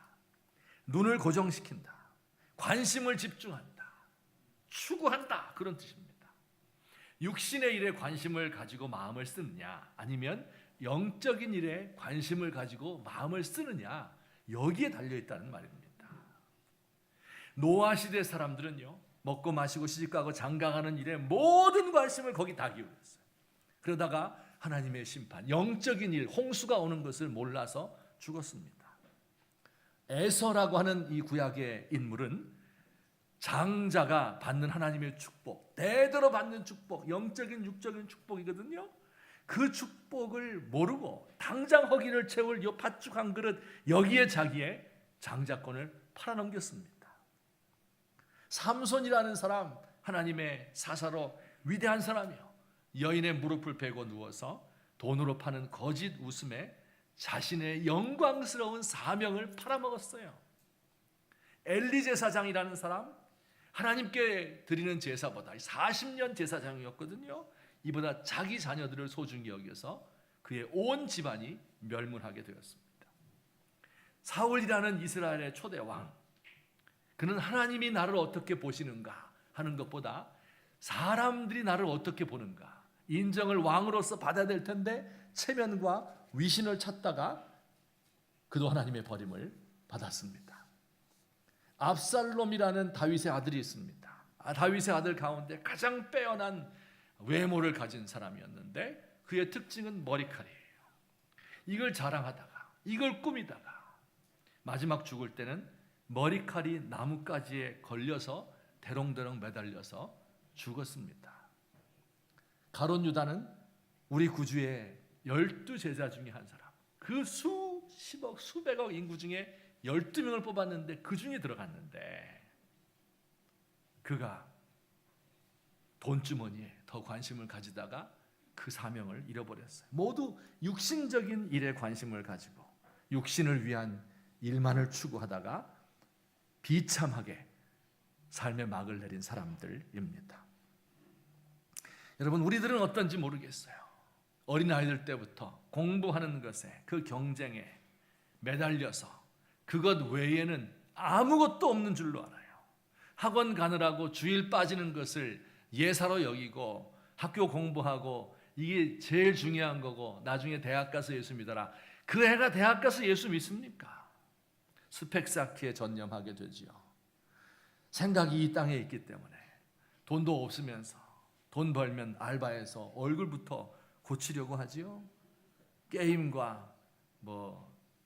눈을 고정시킨다, 관심을 집중한다, 추구한다 그런 뜻입니다. 육신의 일에 관심을 가지고 마음을 쓰느냐, 아니면 영적인 일에 관심을 가지고 마음을 쓰느냐, 여기에 달려있다는 말입니다. 노아 시대 사람들은요, 먹고 마시고 시집가고 장가가는 일에 모든 관심을 거기 다 기울였어요. 그러다가 하나님의 심판, 영적인 일, 홍수가 오는 것을 몰라서 죽었습니다. 에서라고 하는 이 구약의 인물은 장자가 받는 하나님의 축복, 대대로 받는 축복, 영적인 육적인 축복이거든요. 그 축복을 모르고 당장 허기를 채울 요 팥죽 한 그릇, 여기에 자기의 장자권을 팔아넘겼습니다. 삼손이라는 사람, 하나님의 사사로 위대한 사람이요, 여인의 무릎을 베고 누워서 돈으로 파는 거짓 웃음에 자신의 영광스러운 사명을 팔아먹었어요. 엘리 제사장이라는 사람, 하나님께 드리는 제사보다 40년 제사장이었거든요. 이보다 자기 자녀들을 소중히 여겨서 그의 온 집안이 멸문하게 되었습니다. 사울이라는 이스라엘의 초대 왕, 그는 하나님이 나를 어떻게 보시는가 하는 것보다 사람들이 나를 어떻게 보는가, 인정을 왕으로서 받아야 될 텐데 체면과 위신을 찾다가 그도 하나님의 버림을 받았습니다. 압살롬이라는 다윗의 아들이 있습니다. 다윗의 아들 가운데 가장 빼어난 외모를 가진 사람이었는데 그의 특징은 머리칼이에요. 이걸 자랑하다가, 이걸 꾸미다가 마지막 죽을 때는 머리칼이 나뭇가지에 걸려서 대롱대롱 매달려서 죽었습니다. 가룟 유다는 우리 구주의 12제자 중에 한 사람, 그 수십억 수백억 인구 중에 12명을 뽑았는데 그 중에 들어갔는데 그가 돈주머니에 더 관심을 가지다가 그 사명을 잃어버렸어요. 모두 육신적인 일에 관심을 가지고 육신을 위한 일만을 추구하다가 비참하게 삶의 막을 내린 사람들입니다. 여러분, 우리들은 어떤지 모르겠어요. 어린아이들 때부터 공부하는 것에, 그 경쟁에 매달려서 그것 외에는 아무것도 없는 줄로 알아요. 학원 가느라고 주일 빠지는 것을 예사로 여기고 학교 공부하고 이게 제일 중요한 거고 나중에 대학 가서 예수 믿어라. 그 애가 대학 가서 예수 믿습니까? 스펙 쌓기에 전념하게 되지요. 생각이 이 땅에 있기 때문에 돈도 없으면서 돈 벌면 알바해서 얼굴부터 고치려고 하지요. 게임과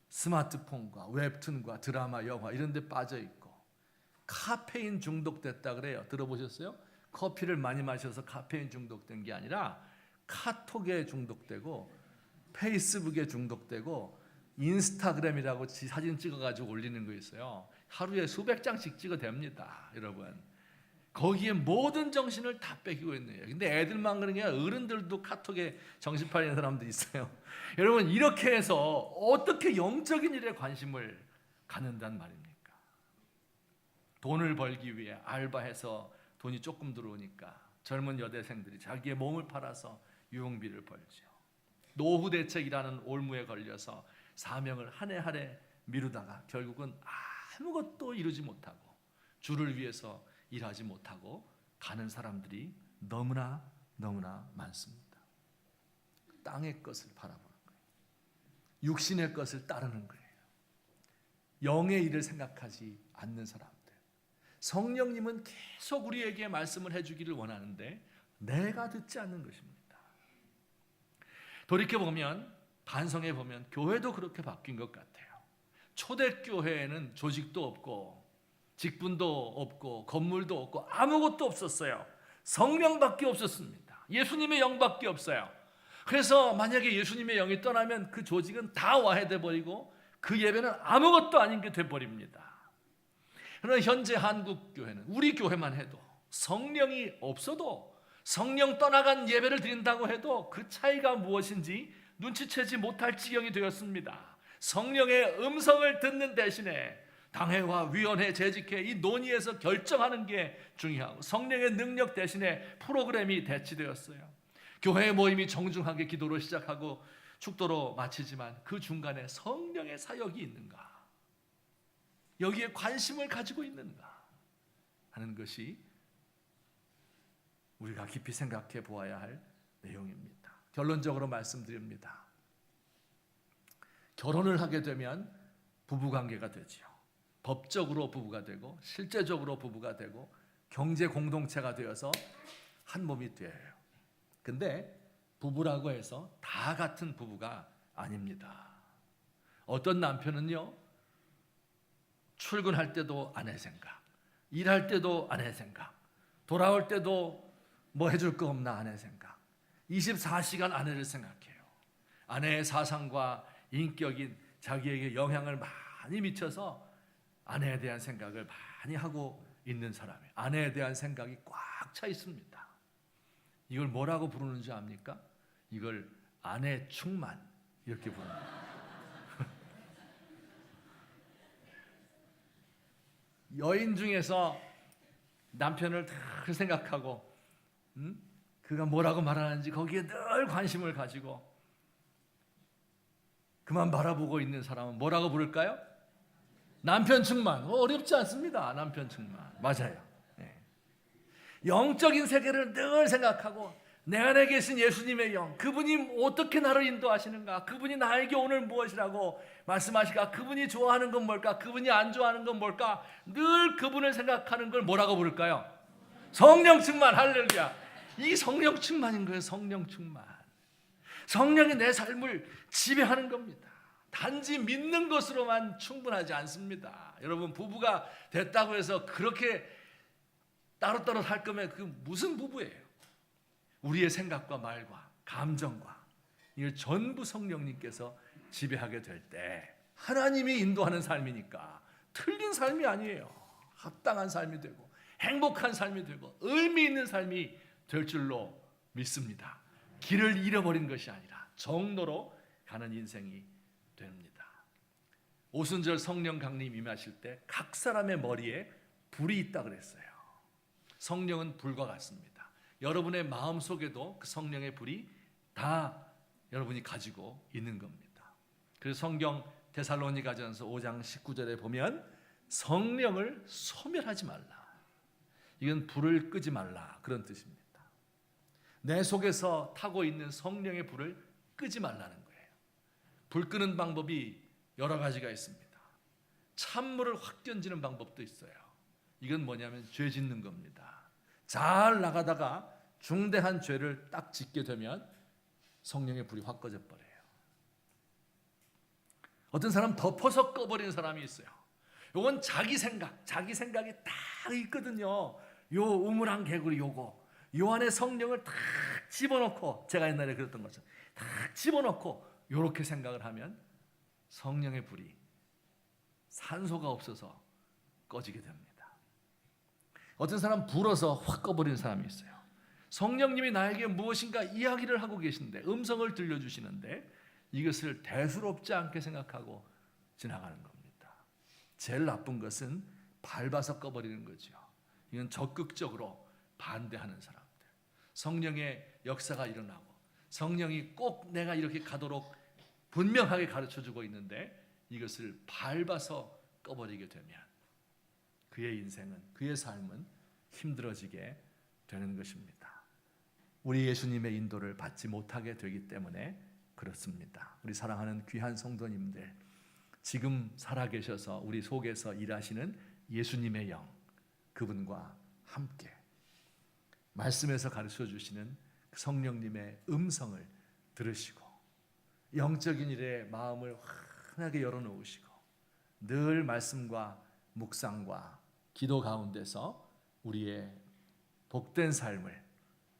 스마트폰과 웹툰과 드라마, 영화 이런 데 빠져 있고 카페인 중독됐다 그래요. 들어보셨어요? 커피를 많이 마셔서 카페인 중독된 게 아니라 카톡에 중독되고 페이스북에 중독되고 인스타그램이라고 사진 찍어가지고 올리는 거 있어요. 하루에 수백 장씩 찍어댑니다, 여러분. 거기에 모든 정신을 다 뺏기고 있네요. 근데 애들만 그런 게 아니라 어른들도 카톡에 정신 팔리는 사람도 있어요. 여러분, 이렇게 해서 어떻게 영적인 일에 관심을 갖는단 말입니까? 돈을 벌기 위해 알바해서 돈이 조금 들어오니까 젊은 여대생들이 자기의 몸을 팔아서 유흥비를 벌죠. 노후 대책이라는 올무에 걸려서 사명을 한 해 한 해 미루다가 결국은 아무것도 이루지 못하고 주를 위해서 일하지 못하고 가는 사람들이 너무나 너무나 많습니다. 땅의 것을 바라보는 거예요. 육신의 것을 따르는 거예요. 영의 일을 생각하지 않는 사람들. 성령님은 계속 우리에게 말씀을 해주기를 원하는데 내가 듣지 않는 것입니다. 돌이켜보면, 반성해보면 교회도 그렇게 바뀐 것 같아요. 초대교회에는 조직도 없고 직분도 없고 건물도 없고 아무것도 없었어요. 성령밖에 없었습니다. 예수님의 영밖에 없어요. 그래서 만약에 예수님의 영이 떠나면 그 조직은 다 와해돼 버리고 그 예배는 아무것도 아닌 게 돼버립니다. 그러나 현재 한국 교회는, 우리 교회만 해도 성령이 없어도 성령 떠나간 예배를 드린다고 해도 그 차이가 무엇인지 눈치채지 못할 지경이 되었습니다. 성령의 음성을 듣는 대신에 당회와 위원회 재직회 이 논의에서 결정하는 게 중요하고, 성령의 능력 대신에 프로그램이 대치되었어요. 교회 모임이 정중하게 기도로 시작하고 축도로 마치지만 그 중간에 성령의 사역이 있는가, 여기에 관심을 가지고 있는가 하는 것이 우리가 깊이 생각해 보아야 할 내용입니다. 결론적으로 말씀드립니다. 결혼을 하게 되면 부부관계가 되지요. 법적으로 부부가 되고 실제적으로 부부가 되고 경제 공동체가 되어서 한 몸이 되어요. 근데 부부라고 해서 다 같은 부부가 아닙니다. 어떤 남편은요, 출근할 때도 아내 생각, 일할 때도 아내 생각, 돌아올 때도 뭐 해줄 거 없나 아내 생각, 24시간 아내를 생각해요. 아내의 사상과 인격인 자기에게 영향을 많이 미쳐서 아내에 대한 생각을 많이 하고 있는 사람이에요. 아내에 대한 생각이 꽉 차 있습니다. 이걸 뭐라고 부르는 줄 압니까? 이걸 아내 충만 이렇게 부릅니다. 여인 중에서 남편을 늘 생각하고 그가 뭐라고 말하는지 거기에 늘 관심을 가지고 그만 바라보고 있는 사람은 뭐라고 부를까요? 남편 충만. 어렵지 않습니다. 남편 충만. 맞아요. 네. 영적인 세계를 늘 생각하고 내 안에 계신 예수님의 영, 그분이 어떻게 나를 인도하시는가, 그분이 나에게 오늘 무엇이라고 말씀하실까, 그분이 좋아하는 건 뭘까, 그분이 안 좋아하는 건 뭘까, 늘 그분을 생각하는 걸 뭐라고 부를까요? 성령 충만. 할렐루야. 이 성령 충만인 거예요. 성령 충만. 성령이 내 삶을 지배하는 겁니다. 단지 믿는 것으로만 충분하지 않습니다. 여러분, 부부가 됐다고 해서 그렇게 따로따로 살 거면 그 무슨 부부예요? 우리의 생각과 말과 감정과 이걸 전부 성령님께서 지배하게 될 때 하나님이 인도하는 삶이니까 틀린 삶이 아니에요. 합당한 삶이 되고 행복한 삶이 되고 의미 있는 삶이 될 줄로 믿습니다. 길을 잃어버린 것이 아니라 정로로 가는 인생이 됩니다. 오순절 성령 강림 임하실 때 각 사람의 머리에 불이 있다 그랬어요. 성령은 불과 같습니다. 여러분의 마음 속에도 그 성령의 불이 다 여러분이 가지고 있는 겁니다. 그래서 성경 데살로니가전서 5장 19절에 보면 성령을 소멸하지 말라. 이건 불을 끄지 말라 그런 뜻입니다. 내 속에서 타고 있는 성령의 불을 끄지 말라는 거예요. 불 끄는 방법이 여러 가지가 있습니다. 찬물을 확 던지는 방법도 있어요. 이건 뭐냐면 죄 짓는 겁니다. 잘 나가다가 중대한 죄를 딱 짓게 되면 성령의 불이 확 꺼져 버려요. 어떤 사람 덮어서 꺼버리는 사람이 있어요. 이건 자기 생각이 딱 있거든요. 요 우물안 개구리 요거 요 안에 성령을 딱 집어넣고, 제가 옛날에 그랬던 것처럼 딱 집어넣고 요렇게 생각을 하면 성령의 불이 산소가 없어서 꺼지게 됩니다. 어떤 사람 불어서 확 꺼버리는 사람이 있어요. 성령님이 나에게 무엇인가 이야기를 하고 계신데, 음성을 들려주시는데 이것을 대수롭지 않게 생각하고 지나가는 겁니다. 제일 나쁜 것은 밟아서 꺼버리는 거죠. 이건 적극적으로 반대하는 사람들. 성령의 역사가 일어나고 성령이 꼭 내가 이렇게 가도록 분명하게 가르쳐주고 있는데 이것을 밟아서 꺼버리게 되면 그의 인생은, 그의 삶은 힘들어지게 되는 것입니다. 우리 예수님의 인도를 받지 못하게 되기 때문에 그렇습니다. 우리 사랑하는 귀한 성도님들, 지금 살아계셔서 우리 속에서 일하시는 예수님의 영, 그분과 함께 말씀에서 가르쳐 주시는 성령님의 음성을 들으시고 영적인 일에 마음을 환하게 열어놓으시고 늘 말씀과 묵상과 기도 가운데서 우리의 복된 삶을,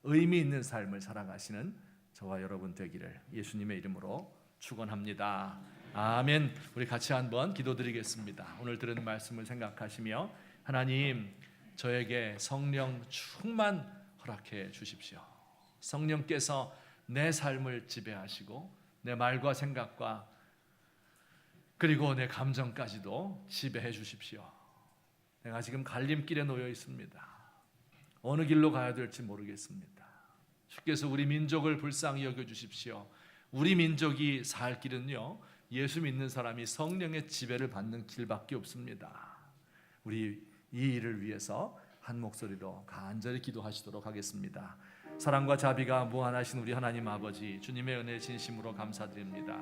의미 있는 삶을 살아가시는 저와 여러분 되기를 예수님의 이름으로 축원합니다. 아멘. 우리 같이 한번 기도드리겠습니다. 오늘 들은 말씀을 생각하시며 하나님, 저에게 성령 충만 허락해 주십시오. 성령께서 내 삶을 지배하시고 내 말과 생각과 그리고 내 감정까지도 지배해 주십시오. 내가 지금 갈림길에 놓여 있습니다. 어느 길로 가야 될지 모르겠습니다. 주께서 우리 민족을 불쌍히 여겨 주십시오. 우리 민족이 살 길은요, 예수 믿는 사람이 성령의 지배를 받는 길밖에 없습니다. 우리 이 일을 위해서 한 목소리로 간절히 기도하시도록 하겠습니다. 사랑과 자비가 무한하신 우리 하나님 아버지, 주님의 은혜 진심으로 감사드립니다.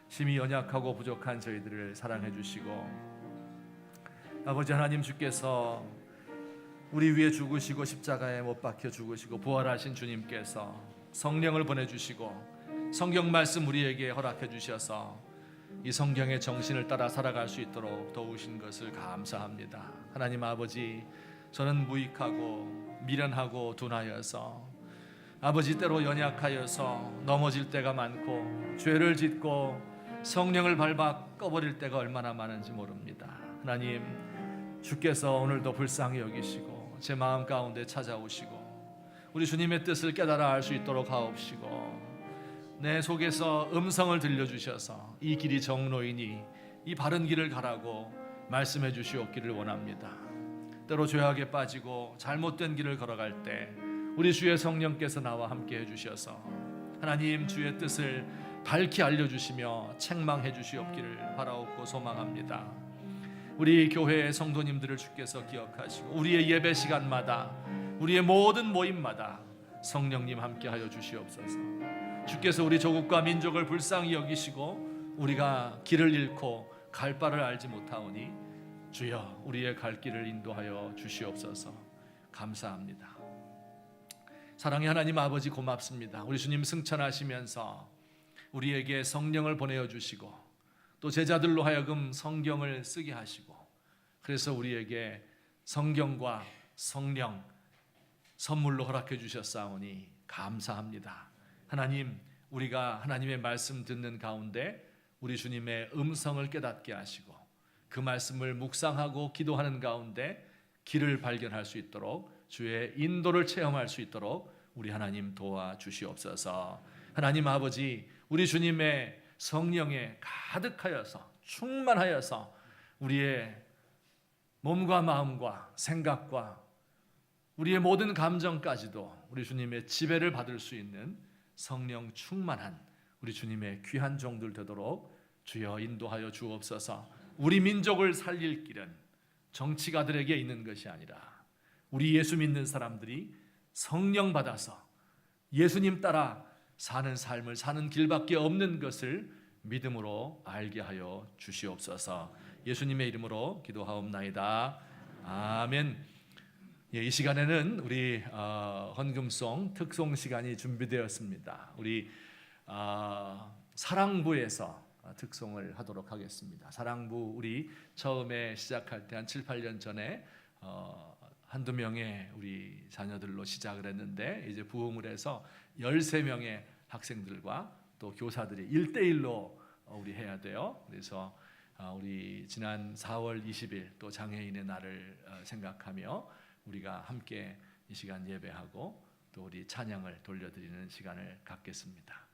심히 연약하고 부족한 저희들을 사랑해 주시고 아버지 하나님, 주께서 우리 위에 죽으시고 십자가에 못 박혀 죽으시고 부활하신 주님께서 성령을 보내주시고 성경 말씀 우리에게 허락해 주셔서 이 성경의 정신을 따라 살아갈 수 있도록 도우신 것을 감사합니다. 하나님 아버지, 저는 무익하고 미련하고 둔하여서 아버지 때로 연약하여서 넘어질 때가 많고 죄를 짓고 성령을 밟아 꺼버릴 때가 얼마나 많은지 모릅니다. 하나님, 주께서 오늘도 불쌍히 여기시고 제 마음 가운데 찾아오시고 우리 주님의 뜻을 깨달아 알 수 있도록 하옵시고 내 속에서 음성을 들려주셔서 이 길이 정로이니 이 바른 길을 가라고 말씀해 주시옵기를 원합니다. 때로 죄악에 빠지고 잘못된 길을 걸어갈 때 우리 주의 성령께서 나와 함께 해주셔서 하나님 주의 뜻을 밝히 알려주시며 책망해 주시옵기를 바라옵고 소망합니다. 우리 교회의 성도님들을 주께서 기억하시고 우리의 예배 시간마다 우리의 모든 모임마다 성령님 함께하여 주시옵소서. 주께서 우리 조국과 민족을 불쌍히 여기시고 우리가 길을 잃고 갈 바를 알지 못하오니 주여 우리의 갈 길을 인도하여 주시옵소서. 감사합니다. 사랑의 하나님 아버지, 고맙습니다. 우리 주님 승천하시면서 우리에게 성령을 보내어 주시고 또 제자들로 하여금 성경을 쓰게 하시고 그래서 우리에게 성경과 성령 선물로 허락해 주셨사오니 감사합니다. 하나님, 우리가 하나님의 말씀 듣는 가운데 우리 주님의 음성을 깨닫게 하시고 그 말씀을 묵상하고 기도하는 가운데 길을 발견할 수 있도록 주의 인도를 체험할 수 있도록 우리 하나님 도와주시옵소서. 하나님 아버지, 우리 주님의 성령에 가득하여서 충만하여서 우리의 몸과 마음과 생각과 우리의 모든 감정까지도 우리 주님의 지배를 받을 수 있는 성령 충만한 우리 주님의 귀한 종들 되도록 주여 인도하여 주옵소서. 우리 민족을 살릴 길은 정치가들에게 있는 것이 아니라 우리 예수 믿는 사람들이 성령 받아서 예수님 따라 사는 삶을 사는 길밖에 없는 것을 믿음으로 알게 하여 주시옵소서. 예수님의 이름으로 기도하옵나이다. 아멘. 예, 이 시간에는 우리 헌금송 특송 시간이 준비되었습니다. 우리 사랑부에서 특송을 하도록 하겠습니다. 사랑부 우리 처음에 시작할 때 한 7, 8년 전에 한두 명의 우리 자녀들로 시작을 했는데 이제 부흥을 해서 13명의 학생들과 또 교사들이 1대1로 우리 해야 돼요. 그래서 우리 지난 4월 20일 또 장애인의 날을 생각하며 우리가 함께 이 시간 예배하고 또 우리 찬양을 돌려드리는 시간을 갖겠습니다.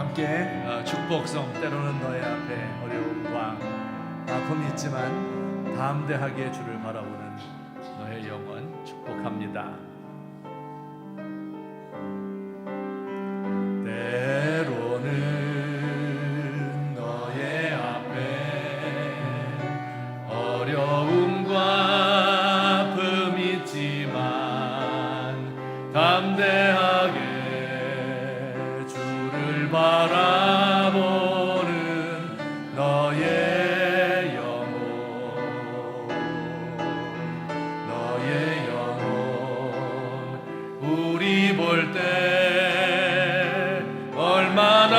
함께 축복성, 때로는 너의 앞에 어려움과 아픔이 있지만 담대하게 주를 바라보는 너의 영혼 축복합니다. 때로는 너의 앞에 어려움과 아픔이 있지만 담대하게 주를 바라보는 너의 영혼, 너의 영혼, 우리 볼 때 얼마나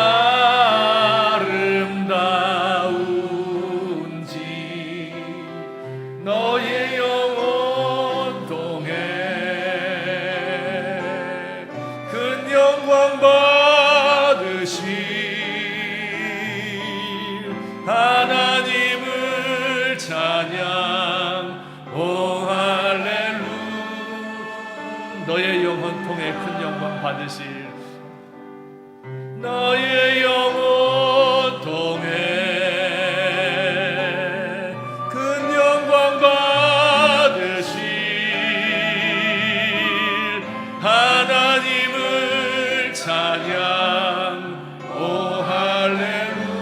아름다운지 너의 영혼 통해 큰 영광 받으실 하나님을 찬양. 오 할렐루야. 너의 영혼 통해 큰 영광 받으실, 너의 영혼 통해 큰 영광 받으실 하나님을 찬양. 오 할렐루야.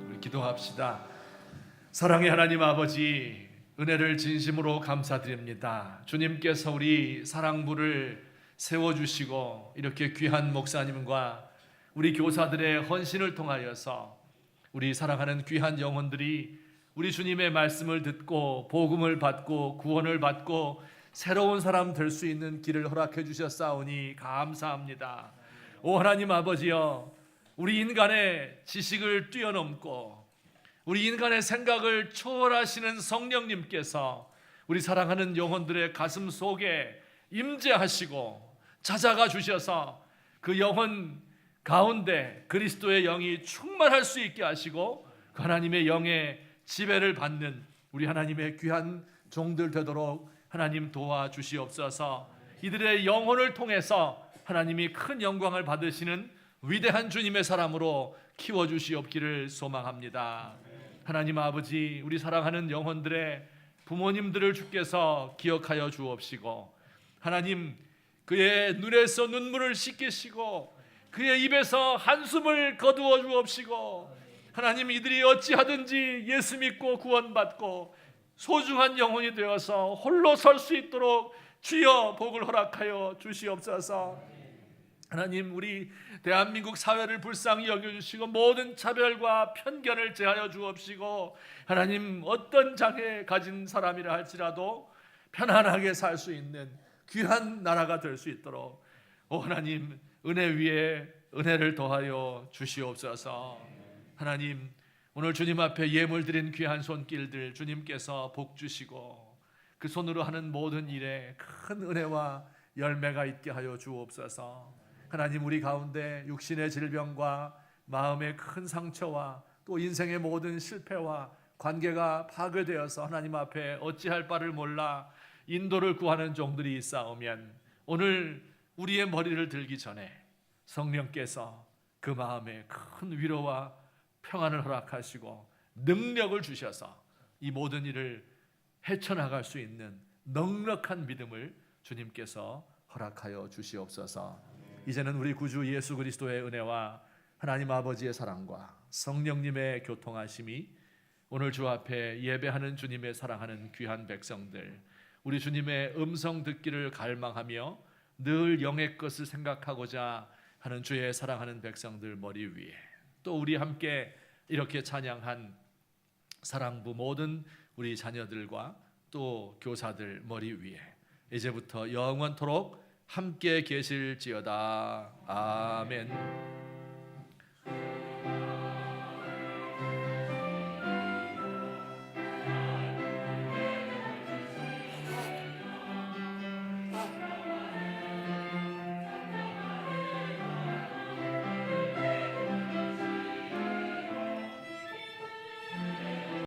우리 기도합시다. 사랑의 하나님 아버지, 은혜를 진심으로 감사드립니다. 주님께서 우리 사랑부를 세워주시고 이렇게 귀한 목사님과 우리 교사들의 헌신을 통하여서 우리 사랑하는 귀한 영혼들이 우리 주님의 말씀을 듣고 복음을 받고 구원을 받고 새로운 사람 될 수 있는 길을 허락해 주셨사오니 감사합니다. 오 하나님 아버지여, 우리 인간의 지식을 뛰어넘고 우리 인간의 생각을 초월하시는 성령님께서 우리 사랑하는 영혼들의 가슴 속에 임재하시고 찾아가 주셔서 그 영혼 가운데 그리스도의 영이 충만할 수 있게 하시고 그 하나님의 영의 지배를 받는 우리 하나님의 귀한 종들 되도록 하나님 도와주시옵소서. 이들의 영혼을 통해서 하나님이 큰 영광을 받으시는 위대한 주님의 사람으로 키워주시옵기를 소망합니다. 하나님 아버지, 우리 사랑하는 영혼들의 부모님들을 주께서 기억하여 주옵시고 하나님, 그의 눈에서 눈물을 씻기시고 그의 입에서 한숨을 거두어 주옵시고 하나님, 이들이 어찌하든지 예수 믿고 구원받고 소중한 영혼이 되어서 홀로 설 수 있도록 주여 복을 허락하여 주시옵소서. 하나님, 우리 대한민국 사회를 불쌍히 여겨주시고 모든 차별과 편견을 제하여 주옵시고 하나님, 어떤 장애 가진 사람이라 할지라도 편안하게 살 수 있는 귀한 나라가 될 수 있도록 오 하나님, 은혜 위에 은혜를 더하여 주시옵소서. 하나님, 오늘 주님 앞에 예물 드린 귀한 손길들 주님께서 복 주시고 그 손으로 하는 모든 일에 큰 은혜와 열매가 있게 하여 주옵소서. 하나님, 우리 가운데 육신의 질병과 마음의 큰 상처와 또 인생의 모든 실패와 관계가 파괴되어서 하나님 앞에 어찌할 바를 몰라 인도를 구하는 종들이 있사오면 오늘 우리의 머리를 들기 전에 성령께서 그 마음에 큰 위로와 평안을 허락하시고 능력을 주셔서 이 모든 일을 헤쳐나갈 수 있는 넉넉한 믿음을 주님께서 허락하여 주시옵소서. 이제는 우리 구주 예수 그리스도의 은혜와 하나님 아버지의 사랑과 성령님의 교통하심이 오늘 주 앞에 예배하는 주님의 사랑하는 귀한 백성들, 우리 주님의 음성 듣기를 갈망하며 늘 영의 것을 생각하고자 하는 주의 사랑하는 백성들 머리 위에, 또 우리 함께 이렇게 찬양한 사랑부 모든 우리 자녀들과 또 교사들 머리 위에 이제부터 영원토록 함께 계실지어다. 아멘.